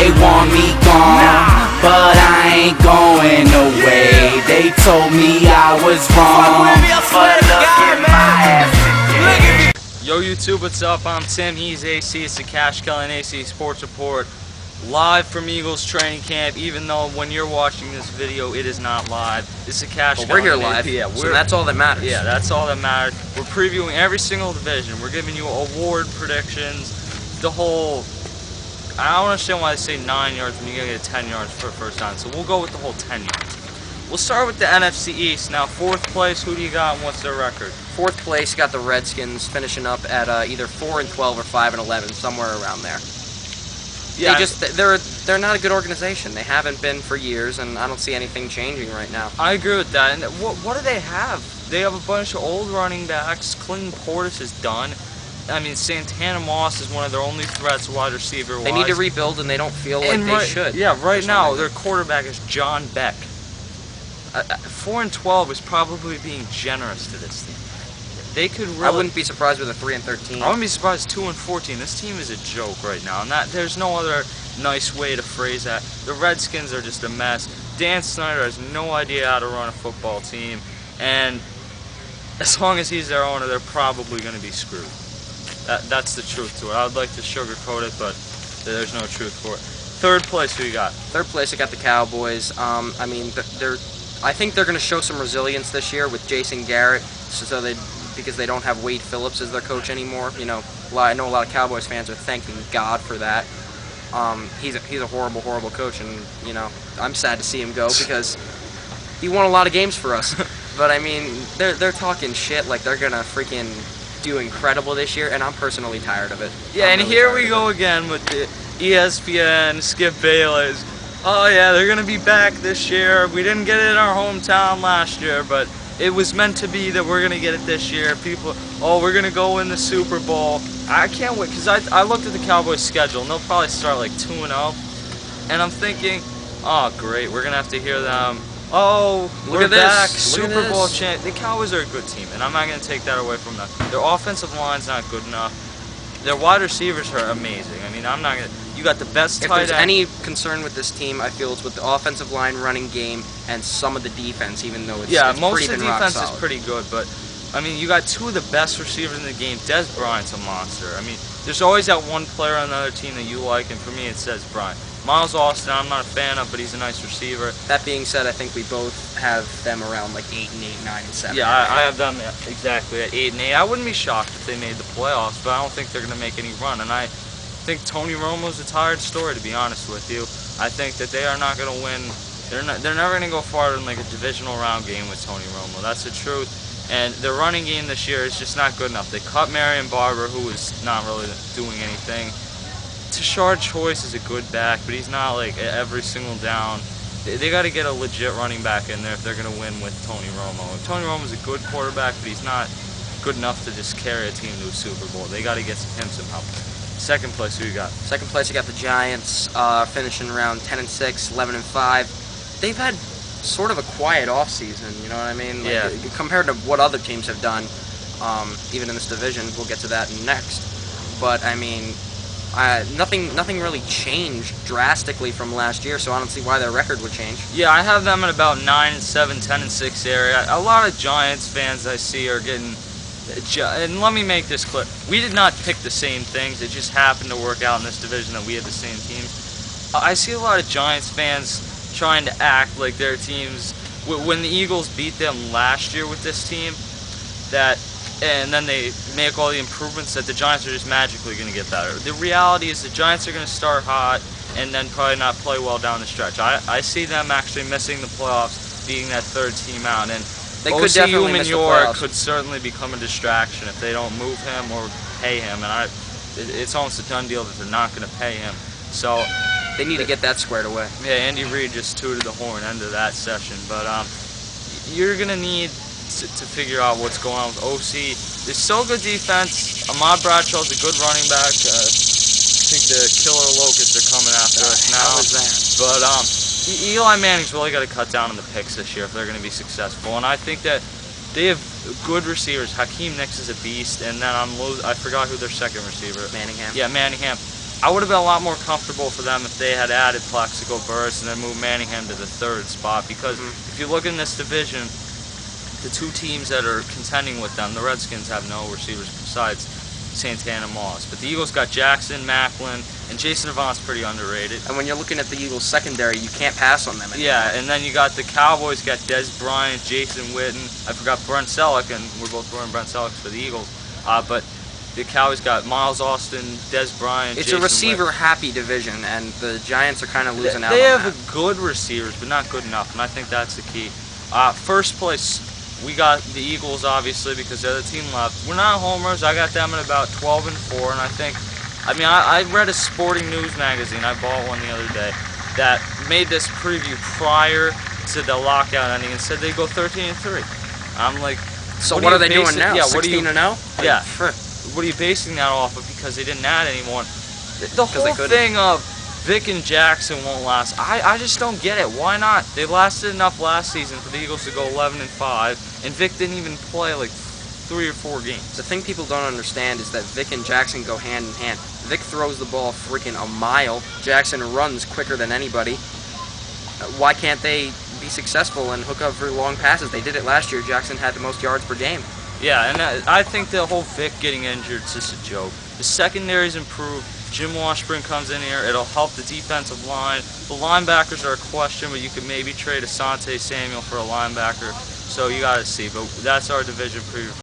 they want me gone, but I ain't going away. They told me I was wrong, but look at my ass today. Yo YouTube, what's up? I'm Tim, he's AC, it's the Cash Kelly AC Sports Report. Live from Eagles training camp, even though when you're watching this video it is not live. It's the Cash Kelly. We're here live, so that's all that matters. Yeah, that's all that matters. We're previewing every single division. We're giving you award predictions, the whole... I don't understand why they say 9 yards when you're going to get 10 yards for a first down, so we'll go with the whole 10 yards. We'll start with the NFC East. Now, 4th place, who do you got and what's their record? 4th place, you got the Redskins finishing up at either 4-12 or 5-11, somewhere around there. Yeah, they're not a good organization. They haven't been for years, and I don't see anything changing right now. I agree with that. And what do they have? They have a bunch of old running backs. Clinton Portis is done. I mean, Santana Moss is one of their only threats wide receiver-wise. They need to rebuild, and they don't feel like they should. Yeah, right now their quarterback is John Beck. 4-12 is probably being generous to this team. They could really... I wouldn't be surprised with a 3-13. I wouldn't be surprised 2-14. This team is a joke right now, and there's no other nice way to phrase that. The Redskins are just a mess. Dan Snyder has no idea how to run a football team, and as long as he's their owner, they're probably going to be screwed. That's the truth to it. I would like to sugarcoat it, but there's no truth for it. 3rd place, who you got? 3rd place, I got the Cowboys. I mean, I think they're going to show some resilience this year with Jason Garrett, because they don't have Wade Phillips as their coach anymore. You know, I know a lot of Cowboys fans are thanking God for that. He's a horrible, horrible coach, and you know, I'm sad to see him go because he won a lot of games for us. But I mean, they're talking shit like they're gonna freaking do incredible this year, and I'm personally tired of it. Yeah, and here we go again with the ESPN Skip Bayless. Oh yeah, they're gonna be back this year. We didn't get it in our hometown last year, but it was meant to be that we're going to get it this year. People, oh, we're going to go win the Super Bowl. I can't wait, because I looked at the Cowboys' schedule, and they'll probably start like 2-0. And I'm thinking, oh, great, we're going to have to hear them. Oh, we're back, Super Bowl champ. The Cowboys are a good team, and I'm not going to take that away from them. Their offensive line's not good enough. Their wide receivers are amazing. I mean, I'm not going to... You got the best tight end. If there's any concern with this team, I feel it's with the offensive line, running game, and some of the defense, even though it's most of the defense is pretty good, but I mean, you got 2 of the best receivers in the game. Des Bryant's a monster. I mean, there's always that one player on the other team that you like, and for me, it's Des Bryant. Miles Austin, I'm not a fan of, but he's a nice receiver. That being said, I think we both have them around like 8-8, 9-7. Yeah, I have them exactly at 8-8. I wouldn't be shocked if they made the playoffs, but I don't think they're going to make any run, and I think Tony Romo's a tired story, to be honest with you. I think that they are not going to win. They're never going to go farther than like a divisional round game with Tony Romo. That's the truth. And their running game this year is just not good enough. They cut Marion Barber, who is not really doing anything. Tashard Choice is a good back, but he's not like every single down. They got to get a legit running back in there if they're going to win with Tony Romo. Tony Romo's a good quarterback, but he's not good enough to just carry a team to a Super Bowl. They got to get him some help. 2nd place, who you got? 2nd place, you got the Giants, finishing around 10-6, 11-5. They've had sort of a quiet offseason, you know what I mean? Like, yeah. Compared to what other teams have done, even in this division, we'll get to that next. But I mean, nothing really changed drastically from last year, so I don't see why their record would change. Yeah, I have them at about 9-7, 10-6 area. A lot of Giants fans I see are getting... And let me make this clear. We did not pick the same things. It just happened to work out in this division that we had the same teams. I see a lot of Giants fans trying to act like their teams... When the Eagles beat them last year with this team, and then they make all the improvements, that the Giants are just magically going to get better. The reality is the Giants are going to start hot and then probably not play well down the stretch. I see them actually missing the playoffs, being that 3rd team out. And they could definitely miss the playoffs. could certainly become a distraction if they don't move him or pay him, and it's almost a done deal that they're not going to pay him. So they need to get that squared away. Yeah, Andy Reid just tooted the horn end of that session, but you're going to need to figure out what's going on with OC. There's so good defense. Ahmad Bradshaw's a good running back. I think the killer locusts are coming after us now. How is that? But Eli Manning's really got to cut down on the picks this year if they're going to be successful. And I think that they have good receivers. Hakeem Nicks is a beast, and then I forgot who their second receiver. Manningham. Yeah, Manningham. I would have been a lot more comfortable for them if they had added Plexico Burress and then moved Manningham to the 3rd spot, because if you look in this division, the 2 teams that are contending with them, the Redskins have no receivers besides Santana Moss. But the Eagles got Jackson, Macklin, and Jason Avant's pretty underrated. And when you're looking at the Eagles secondary, you can't pass on them anymore. Yeah, and then you got the Cowboys, got Des Bryant, Jason Witten. I forgot Brent Selleck, and we're both wearing Brent Sellecks for the Eagles. But the Cowboys got Miles Austin, Des Bryant, It's Jason a receiver-happy division, and the Giants are kind of losing out They on have that. good receivers, but not good enough, and I think that's the key. First place, we got the Eagles, obviously, because they're the team left. We're not homers. I got them at about 12-4, and I read a Sporting News magazine, I bought one the other day, that made this preview prior to the lockout ending and said they'd go 13-3. I'm like, So what are they doing now? Yeah, 16-0? Yeah. What are you basing that off of? Because they didn't add anyone. The whole they couldn't. thing of Vic and Jackson won't last. I just don't get it. Why not? They lasted enough last season for the Eagles to go 11-5, and Vic didn't even play like 3 or 4 games. The thing people don't understand is that Vic and Jackson go hand in hand. Vic throws the ball freaking a mile. Jackson runs quicker than anybody. Why can't they be successful and hook up for long passes? They did it last year. Jackson had the most yards per game. Yeah, and I think the whole Vic getting injured is just a joke. The secondary's improved. Jim Washburn comes in here. It'll help the defensive line. The linebackers are a question, but you could maybe trade Asante Samuel for a linebacker. So you got to see. But that's our division preview.